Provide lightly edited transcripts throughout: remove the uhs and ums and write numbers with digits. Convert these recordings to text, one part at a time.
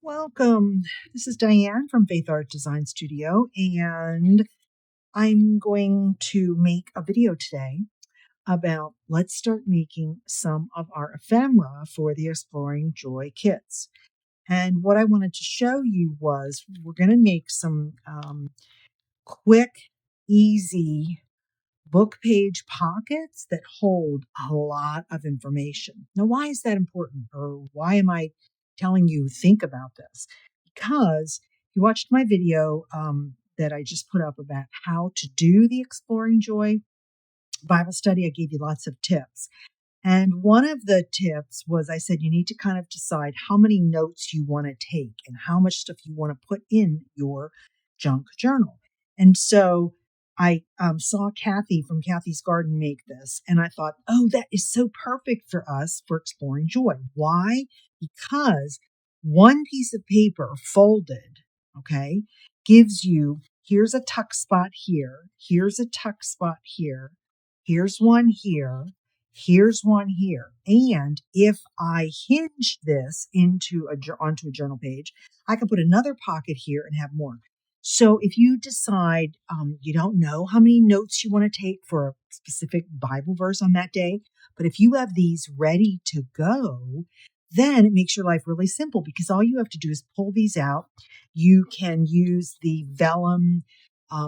Welcome. This is Diane from Faithart Design Studio, and I'm going to make a video today about let's start making some of our ephemera for the Exploring Joy kits. And what I wanted to show you was we're going to make some quick, easy book page pockets that hold a lot of information. Now, why is that important? Or why am I telling you think about this? Because you watched my video that I just put up about how to do the Exploring Joy Bible study. I gave you lots of tips. And one of the tips was I said you need to kind of decide how many notes you want to take and how much stuff you want to put in your junk journal. And so I saw Kathy from Kathy's Garden make this, and I thought, oh, that is so perfect for us for Exploring Joy. Why? Because one piece of paper folded, okay, gives you, here's a tuck spot here, here's a tuck spot here, here's one here, here's one here. And if I hinge this onto a journal page, I can put another pocket here and have more. So if you decide you don't know how many notes you want to take for a specific Bible verse on that day, but if you have these ready to go, then it makes your life really simple because all you have to do is pull these out. You can use the vellum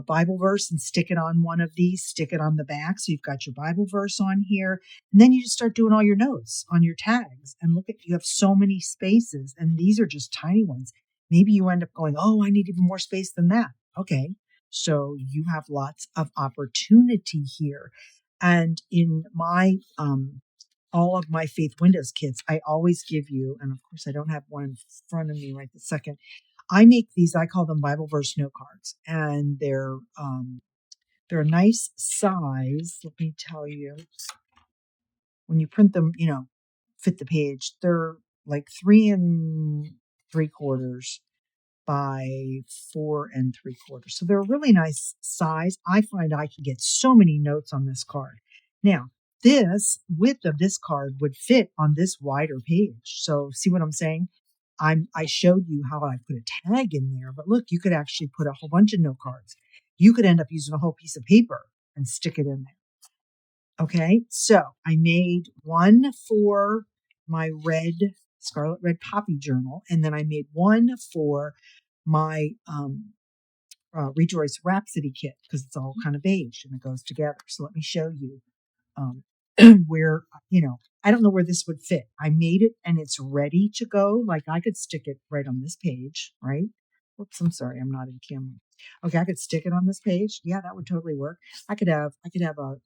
Bible verse and stick it on one of these, stick it on the back. So you've got your Bible verse on here. And then you just start doing all your notes on your tags. And look at, you have so many spaces, and these are just tiny ones. Maybe you end up going, oh, I need even more space than that. Okay. So you have lots of opportunity here. And in my, all of my Faith Windows kits, I always give you, and of course I don't have one in front of me right this second. I make these, I call them Bible verse note cards, and they're a nice size. Let me tell you, when you print them, fit the page. They're like 3 3/4 by 4 3/4. So they're a really nice size. I find I can get so many notes on this card. Now, this width of this card would fit on this wider page. So see what I'm saying? I showed you how I put a tag in there, but look, you could actually put a whole bunch of note cards. You could end up using a whole piece of paper and stick it in there. Okay, so I made one for my Scarlet Red Poppy journal, and then I made one for my Rejoice Rhapsody kit because it's all kind of beige and it goes together. So let me show you where, I don't know where this would fit. I made it and it's ready to go. Like I could stick it right on this page, right? Oops, I'm sorry, I'm not in camera. Okay, I could stick it on this page. Yeah, that would totally work. I could have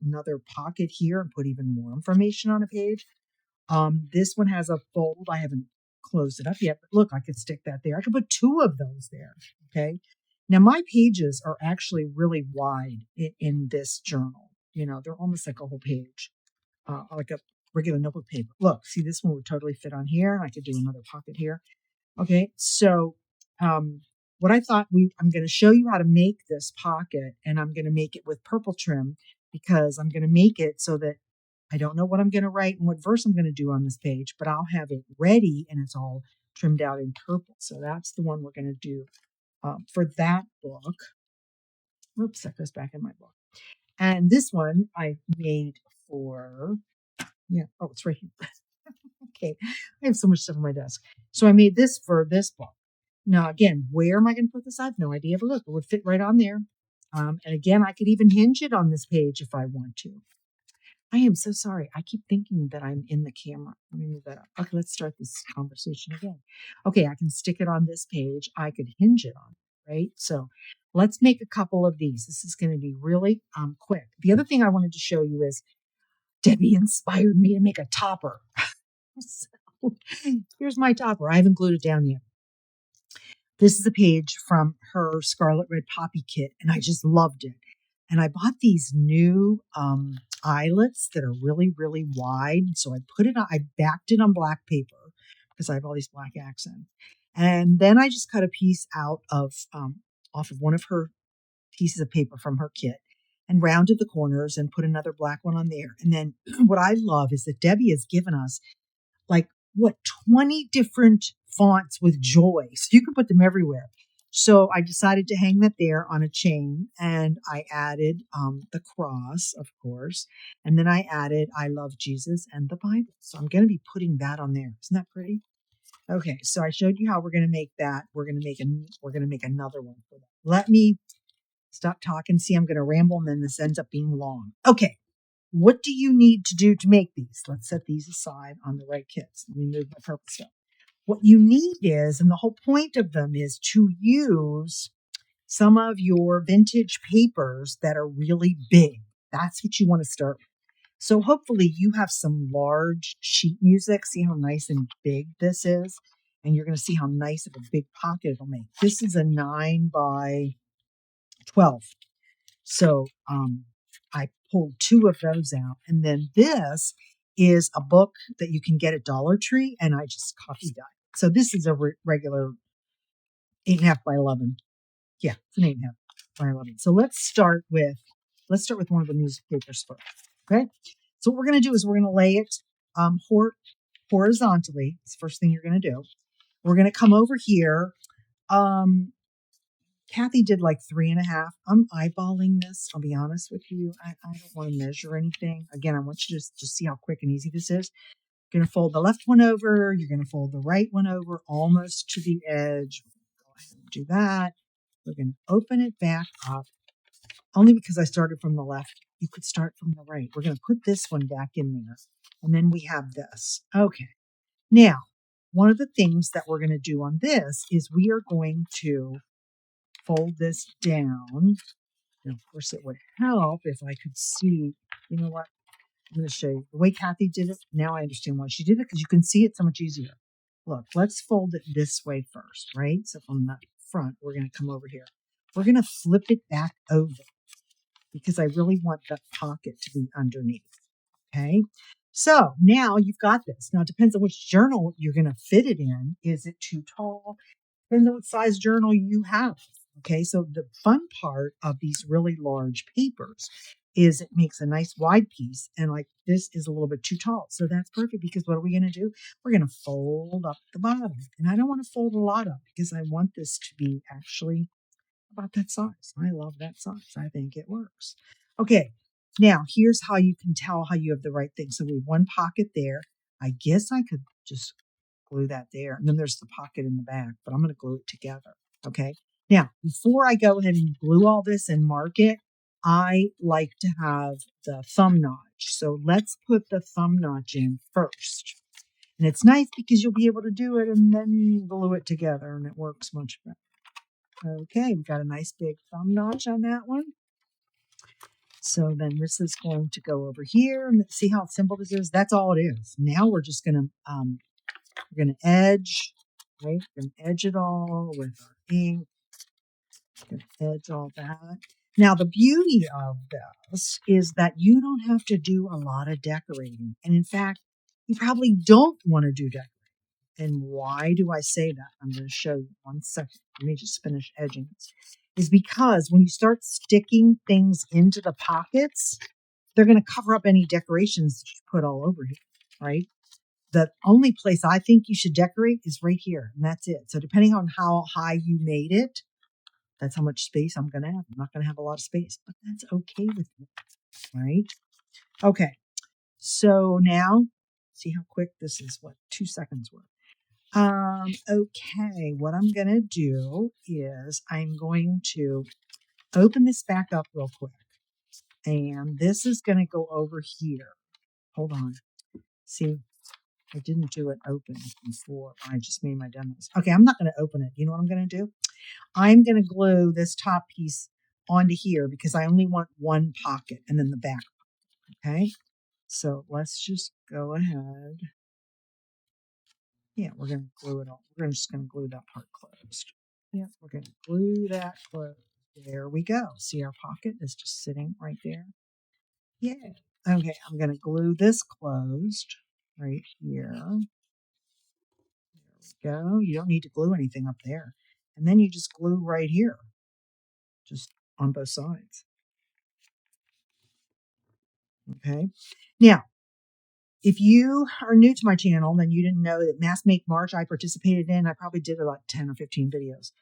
another pocket here and put even more information on a page. This one has a fold. I haven't closed it up yet, but look, I could stick that there. I could put 2 of those there. Okay. Now my pages are actually really wide in this journal. They're almost like a whole page, like a regular notebook paper. Look, see, this one would totally fit on here. I could do another pocket here. Okay. So, what I thought I'm going to show you how to make this pocket, and I'm going to make it with purple trim because I'm going to make it so that I don't know what I'm going to write and what verse I'm going to do on this page, but I'll have it ready and it's all trimmed out in purple. So that's the one we're going to do for that book. Oops, that goes back in my book. And this one I made for, it's right here. Okay, I have so much stuff on my desk. So I made this for this book. Now, again, where am I going to put this? I have no idea, but look, it would fit right on there. And again, I could even hinge it on this page if I want to. I am so sorry. I keep thinking that I'm in the camera. Let me move that up. Okay, let's start this conversation again. Okay, I can stick it on this page. I could hinge it on it, right? So let's make a couple of these. This is going to be really quick. The other thing I wanted to show you is Debbie inspired me to make a topper. So here's my topper. I haven't glued it down yet. This is a page from her Scarlet Red Poppy kit, and I just loved it. And I bought these new eyelets that are really, really wide. So I backed it on black paper because I have all these black accents. And then I just cut a piece out off of one of her pieces of paper from her kit and rounded the corners and put another black one on there. And then what I love is that Debbie has given us 20 different fonts with joy. So you can put them everywhere. So I decided to hang that there on a chain, and I added the cross, of course, and then I added I love Jesus and the Bible. So I'm going to be putting that on there. Isn't that pretty? Okay, so I showed you how we're going to make that. We're going to make another one for that. Let me stop talking. See, I'm going to ramble, and then this ends up being long. Okay, what do you need to do to make these? Let's set these aside on the right kits. Let me move my purple stuff. What you need is, and the whole point of them is to use some of your vintage papers that are really big. That's what you want to start with. So hopefully you have some large sheet music. See how nice and big this is? And you're going to see how nice of a big pocket it'll make. This is a 9 by 12. So I pulled 2 of those out. And then this is a book that you can get at Dollar Tree, and I just copied that. So this is a regular 8.5 by 11. Yeah, it's an 8.5 by 11. So let's start with one of the music papers first. Okay. So what we're going to do is we're going to lay it horizontally. It's the first thing you're going to do. We're going to come over here. Kathy did like 3.5. I'm eyeballing this. I'll be honest with you. I don't want to measure anything. Again, I want you to just see how quick and easy this is. You're going to fold the left one over. You're going to fold the right one over almost to the edge. Go ahead and do that. We're going to open it back up. Only because I started from the left. You could start from the right. We're going to put this one back in there. And then we have this. Okay. Now, one of the things that we're going to do on this is we are going to fold this down. And of course, it would help if I could see, you know what? I'm going to show you the way Kathy did it. Now I understand why she did it, because you can see it so much easier. Look, let's fold it this way first, right? So from the front, we're going to come over here. We're going to flip it back over because I really want that pocket to be underneath. Okay. So now you've got this. Now it depends on which journal you're going to fit it in. Is it too tall? Depends on what size journal you have. Okay. So the fun part of these really large papers is it makes a nice wide piece, and like this is a little bit too tall. So that's perfect, because what are we going to do? We're going to fold up the bottom, and I don't want to fold a lot up because I want this to be actually about that size. I love that size. I think it works. Okay. Now here's how you can tell how you have the right thing. So we have one pocket there. I guess I could just glue that there. And then there's the pocket in the back, but I'm going to glue it together. Okay. Now, before I go ahead and glue all this and mark it, I like to have the thumb notch. So let's put the thumb notch in first. And it's nice because you'll be able to do it and then glue it together, and it works much better. Okay, we've got a nice big thumb notch on that one. So then this is going to go over here, and see how simple this is? That's all it is. Now we're just going to edge, right? We're going to edge it all with our ink. We're going to edge all that. Now the beauty of this is that you don't have to do a lot of decorating. And in fact, you probably don't want to do decorating. And why do I say that? I'm going to show you 1 second. Let me just finish edging this. Is because when you start sticking things into the pockets, they're going to cover up any decorations that you put all over here, right? The only place I think you should decorate is right here, and that's it. So depending on how high you made it, that's how much space I'm going to have. I'm not going to have a lot of space, but that's okay with me, right? Okay, so now, see how quick this is, 2 seconds worth. Okay, what I'm going to do is I'm going to open this back up real quick. And this is going to go over here. Hold on. See, I didn't do it open before. I just made my demos. Okay, I'm not going to open it. You know what I'm going to do? I'm going to glue this top piece onto here because I only want one pocket and then the back. Okay, so let's just go ahead. Yeah, we're going to glue it all. We're just going to glue that part closed. Yeah, we're going to glue that closed. There we go. See, our pocket is just sitting right there. Yeah. Okay, I'm going to glue this closed right here. There we go. You don't need to glue anything up there. And then you just glue right here, just on both sides. Okay. Now, If you are new to my channel, then you didn't know that Mass Make March I participated in. I probably did about 10 or 15 videos.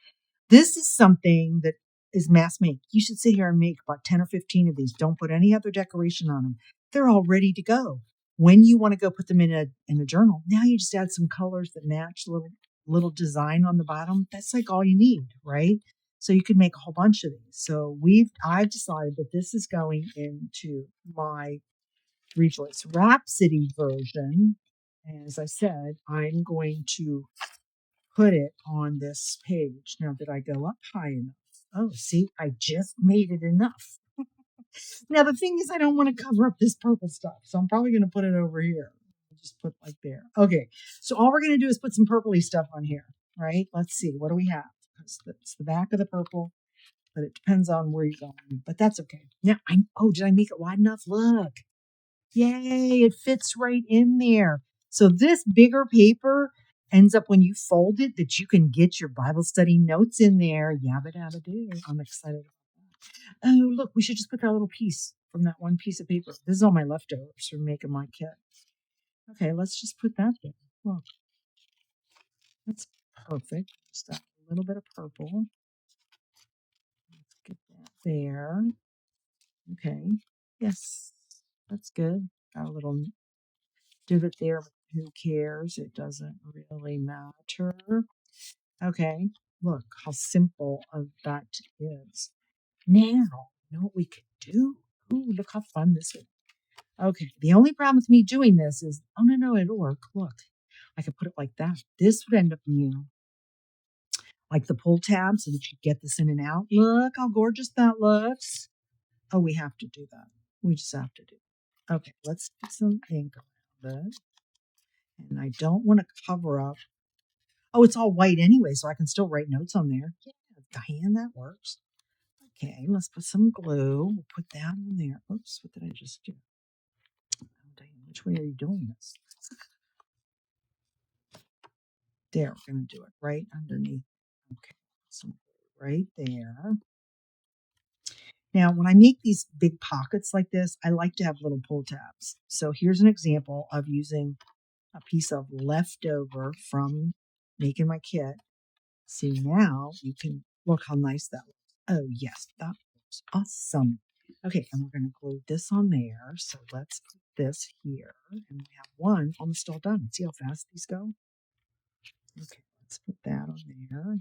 This is something that is mass make. You should sit here and make about 10 or 15 of these. Don't put any other decoration on them. They're all ready to go. When you want to go put them in a journal, now you just add some colors that match the little design on the bottom. That's like all you need, right? So you could make a whole bunch of these. So I've decided that this is going into my Rejoice Rhapsody version. And as I said, I'm going to put it on this page. Now, did I go up high enough? Oh, see, I just made it enough. Now, the thing is, I don't want to cover up this purple stuff, so I'm probably going to put it over here. Just put like there. Okay, so all we're going to do is put some purpley stuff on here, right? Let's see, what do we have? It's the back of the purple, but it depends on where you're going, but that's okay. Now, did I make it wide enough? Look. Yay, it fits right in there. So this bigger paper ends up when you fold it that you can get your Bible study notes in there. Yabba dabba do. I'm excited about that. Oh, look, we should just put that little piece from that one piece of paper. This is all my leftovers from making my kit. Okay, let's just put that there. Look, that's perfect. Just a little bit of purple. Let's get that there. Okay, yes, that's good. Got a little divot there. Who cares? It doesn't really matter. Okay, look how simple that is. Now, you know what we could do? Ooh, look how fun this is. Okay, the only problem with me doing this is, oh, no, it'll work. Look, I could put it like that. This would end up being like the pull tab so that you get this in and out. Look how gorgeous that looks. Oh, we have to do that. We just have to do it. Okay, let's put some ink around it. And I don't want to cover up. Oh, it's all white anyway, so I can still write notes on there. Yeah, Diane, that works. Okay, let's put some glue. We'll put that on there. Oops, what did I just do? Oh, Diane, which way are you doing this? There, we're going to do it right underneath. Okay, some glue right there. Now, when I make these big pockets like this, I like to have little pull tabs. So here's an example of using a piece of leftover from making my kit. See, now you can look how nice that looks. Oh, yes, that looks awesome. Okay, and we're going to glue this on there. So let's put this here. And we have one almost all done. See how fast these go? Okay, let's put that on there.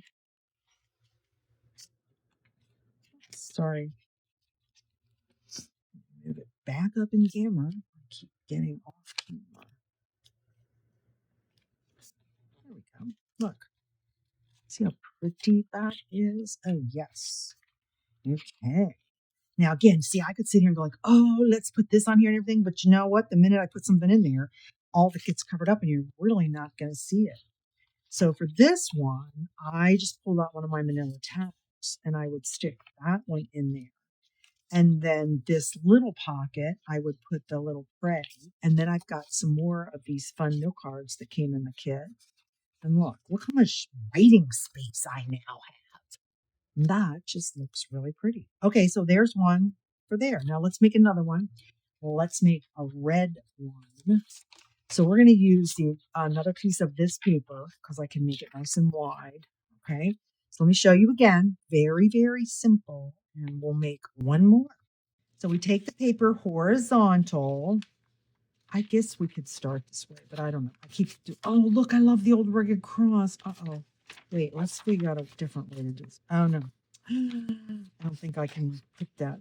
Sorry. Move it back up in camera. I keep getting off camera. There we go. Look. See how pretty that is? Oh, yes. Okay. Now, again, see, I could sit here and go like, oh, let's put this on here and everything. But you know what? The minute I put something in there, all of it gets covered up and you're really not going to see it. So for this one, I just pulled out one of my manila tabs and I would stick that one in there. And then this little pocket, I would put the little pray. And then I've got some more of these fun note cards that came in the kit. And look how much writing space I now have. That just looks really pretty. Okay, so there's one for there. Now let's make another one. Let's make a red one. So we're going to use another piece of this paper because I can make it nice and wide. Okay, so let me show you again. Very, very simple. And we'll make one more. So we take the paper horizontal. I guess we could start this way, but I don't know. Oh, look, I love the old rugged cross. Uh-oh. Wait, let's figure out a different way to do this. Oh, no. I don't think I can put that.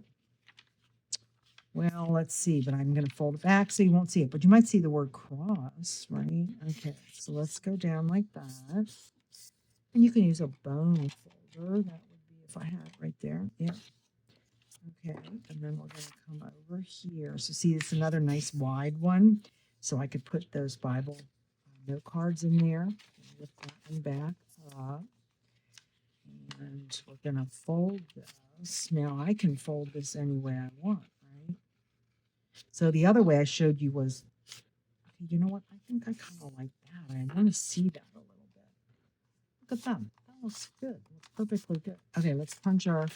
Well, let's see, but I'm going to fold it back so you won't see it. But you might see the word cross, right? Okay, so let's go down like that. And you can use a bone folder. That would be if I had it right there. Yeah. Okay, and then we're going to come over here. So see, it's another nice wide one. So I could put those Bible note cards in there. Lift that one back up. And we're going to fold this. Now I can fold this any way I want, right? So the other way I showed you was, okay, you know what? I think I kind of like that. I want to see that a little bit. Look at that. That looks good. Looks perfectly good. Okay, let's punch our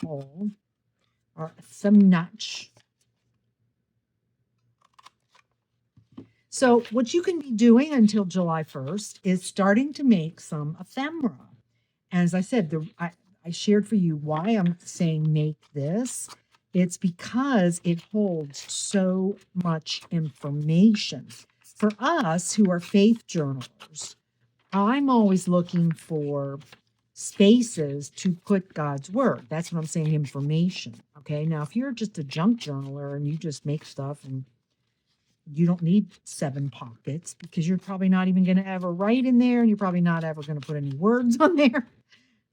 hole. Or some notch. So what you can be doing until July 1st is starting to make some ephemera. And as I said, I shared for you why I'm saying make this. It's because it holds so much information. For us who are faith journalers, I'm always looking for spaces to put God's word. That's what I'm saying, information. Okay. Now, if you're just a junk journaler and you just make stuff and you don't need 7 pockets because you're probably not even going to ever write in there and you're probably not ever going to put any words on there.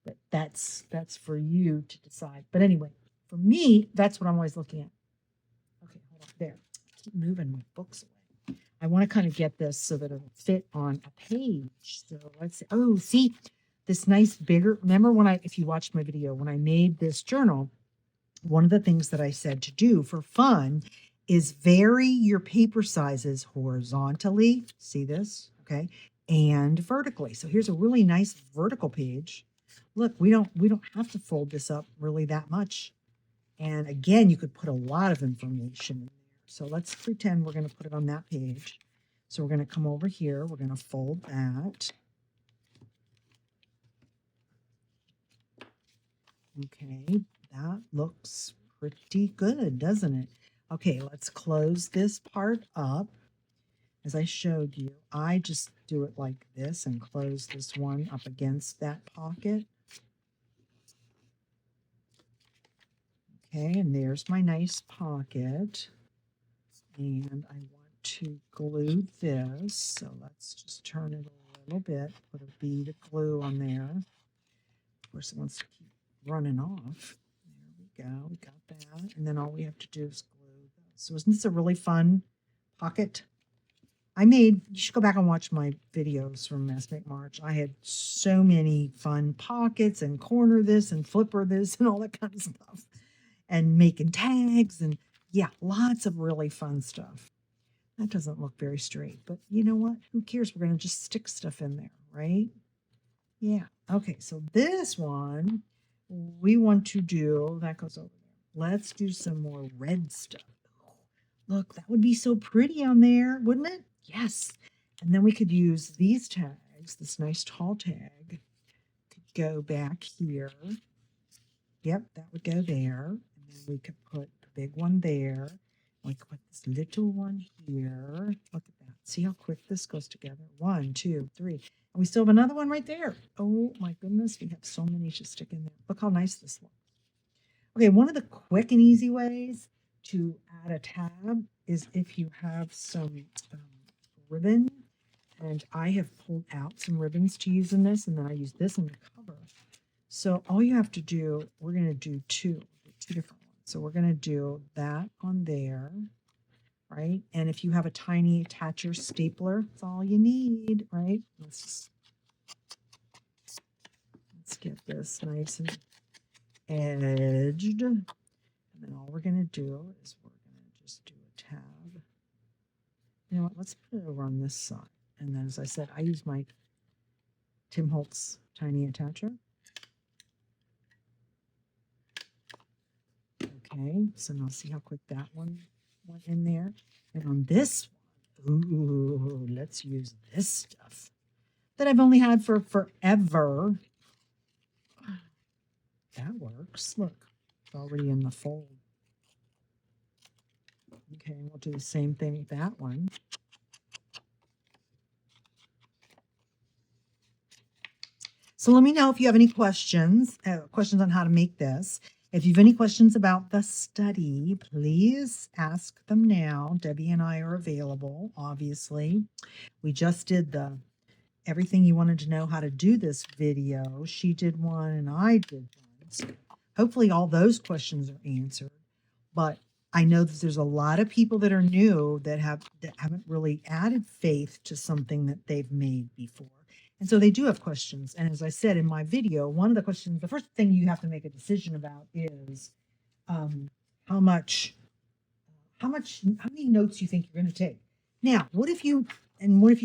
But that's for you to decide. But anyway, for me, that's what I'm always looking at. Okay, hold on there. Keep moving my books away. I want to kind of get this so that it'll fit on a page. So let's see. Oh, see this nice bigger. Remember when if you watched my video, when I made this journal, one of the things that I said to do for fun is vary your paper sizes horizontally. See this? Okay. And vertically. So here's a really nice vertical page. Look, we don't have to fold this up really that much. And again, you could put a lot of information in there. So let's pretend we're going to put it on that page. So we're going to come over here. We're going to fold that. Okay, that looks pretty good, doesn't it? Okay, let's close this part up. As I showed you, I just do it like this and close this one up against that pocket. Okay, and there's my nice pocket. And I want to glue this. So let's just turn it a little bit, put a bead of glue on there. Of course, it wants to keep running off. There we go, we got that. And then all we have to do is glue this. So isn't this a really fun pocket? you should go back and watch my videos from Mass Make March. I had so many fun pockets and corner this and flipper this and all that kind of stuff. And making tags and yeah, lots of really fun stuff. That doesn't look very straight, but you know what? Who cares? We're going to just stick stuff in there, right? Yeah. Okay, so this one we want to do, that goes over there. Let's do some more red stuff. Look, that would be so pretty on there, wouldn't it? Yes. And then we could use these tags, this nice tall tag, could go back here. Yep, that would go there. And then we could put the big one there. We could put this little one here. Look at that. See how quick this goes together? 1, 2, 3. And we still have another one right there. Oh my goodness, we have so many to stick in there. Look how nice this looks. Okay, one of the quick and easy ways to add a tab is if you have some ribbon. And I have pulled out some ribbons to use in this, and then I use this in the cover. So all you have to do, we're going to do two different ones. So we're going to do that on there, right? And if you have a tiny attacher stapler, that's all you need, right? Let's get this nice and edged. And then all we're going to do is we're going to just do a tab. You know what? Let's put it over on this side. And then, as I said, I use my Tim Holtz tiny attacher. Okay, so now see how quick that one went in there. And on this one, ooh, let's use this stuff that I've only had for forever. That works. Look, it's already in the fold. Okay, we'll do the same thing with that one. So let me know if you have any questions on how to make this. If you have any questions about the study, please ask them now. Debbie and I are available, obviously. We just did the everything you wanted to know how to do this video. She did one and I did one. So hopefully all those questions are answered. But I know that there's a lot of people that are new that haven't really added faith to something that they've made before. And so they do have questions. And as I said in my video, one of the questions, the first thing you have to make a decision about is how many notes you think you're going to take. Now, what if you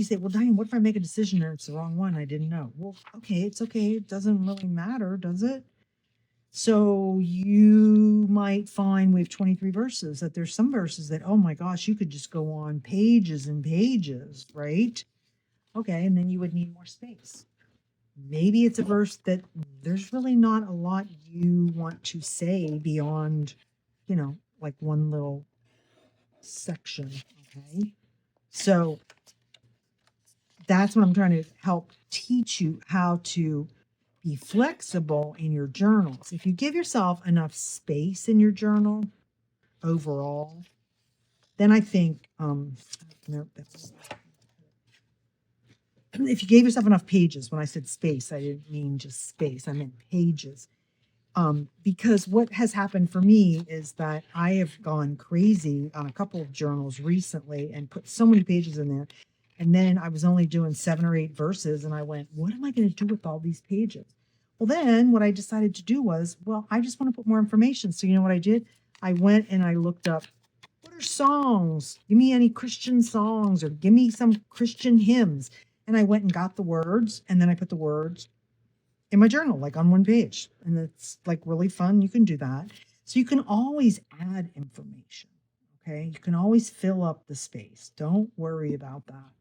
say, well, Diane, what if I make a decision and it's the wrong one? I didn't know. Well, okay, it's okay. It doesn't really matter, does it? So you might find we have 23 verses, that there's some verses that, oh my gosh, you could just go on pages and pages, right? Okay, and then you would need more space. Maybe it's a verse that there's really not a lot you want to say beyond, like one little section. Okay. So that's what I'm trying to help teach you, how to be flexible in your journals. If you give yourself enough space in your journal overall, then I think, no, if you gave yourself enough pages, when I said space, I didn't mean just space, I meant pages. Because what has happened for me is that I have gone crazy on a couple of journals recently and put so many pages in there. And then I was only doing 7 or 8 verses, and I went, what am I going to do with all these pages? Well, then what I decided to do was, well, I just want to put more information. So you know what I did? I went and I looked up, what are songs? Give me any Christian songs, or give me some Christian hymns. And I went and got the words, and then I put the words in my journal, like on one page. And it's like really fun. You can do that. So you can always add information. Okay. You can always fill up the space. Don't worry about that.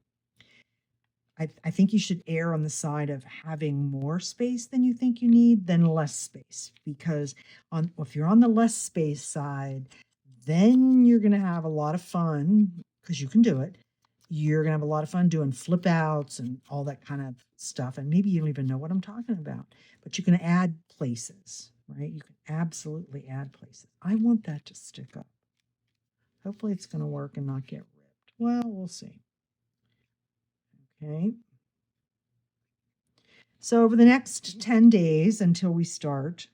I think you should err on the side of having more space than you think you need than less space, because if you're on the less space side, then you're going to have a lot of fun, because you can do it. You're going to have a lot of fun doing flip outs and all that kind of stuff. And maybe you don't even know what I'm talking about, but you can add places, right? You can absolutely add places. I want that to stick up. Hopefully it's going to work and not get ripped. Well, we'll see. Okay. So over the next 10 days until we start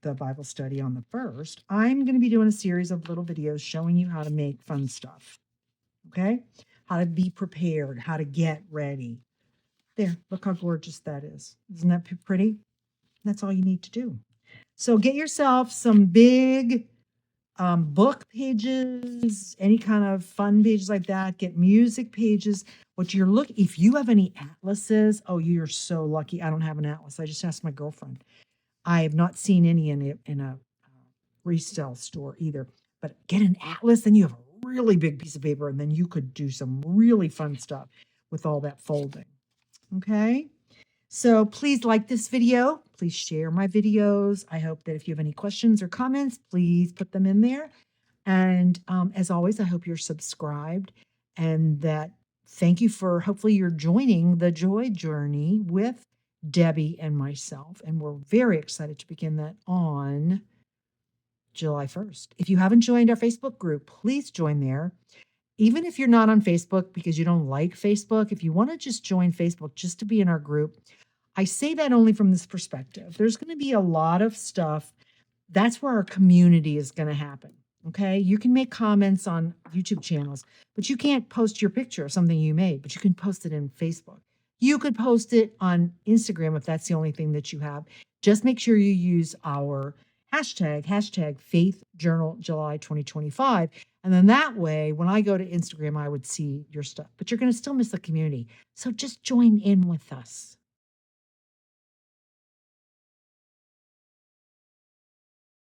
the Bible study on the 1st, I'm going to be doing a series of little videos showing you how to make fun stuff. Okay? How to be prepared, how to get ready. There, look how gorgeous that is. Isn't that pretty? That's all you need to do. So get yourself some big book pages, any kind of fun pages like that. Get music pages. If you have any atlases, oh, you're so lucky. I don't have an atlas. I just asked my girlfriend. I have not seen any in a resale store either. But get an atlas, and you have a really big piece of paper, and then you could do some really fun stuff with all that folding. Okay? So please like this video. Please share my videos. I hope that if you have any questions or comments, please put them in there. And as always, I hope you're subscribed, and that hopefully you're joining the joy journey with Debbie and myself. And we're very excited to begin that on July 1st. If you haven't joined our Facebook group, please join there. Even if you're not on Facebook because you don't like Facebook, if you want to just join Facebook just to be in our group, I say that only from this perspective. There's going to be a lot of stuff. That's where our community is going to happen. Okay. You can make comments on YouTube channels, but you can't post your picture of something you made, but you can post it in Facebook. You could post it on Instagram if that's the only thing that you have. Just make sure you use our hashtag Faith Journal July 2025. And then that way, when I go to Instagram, I would see your stuff, but you're going to still miss the community. So just join in with us.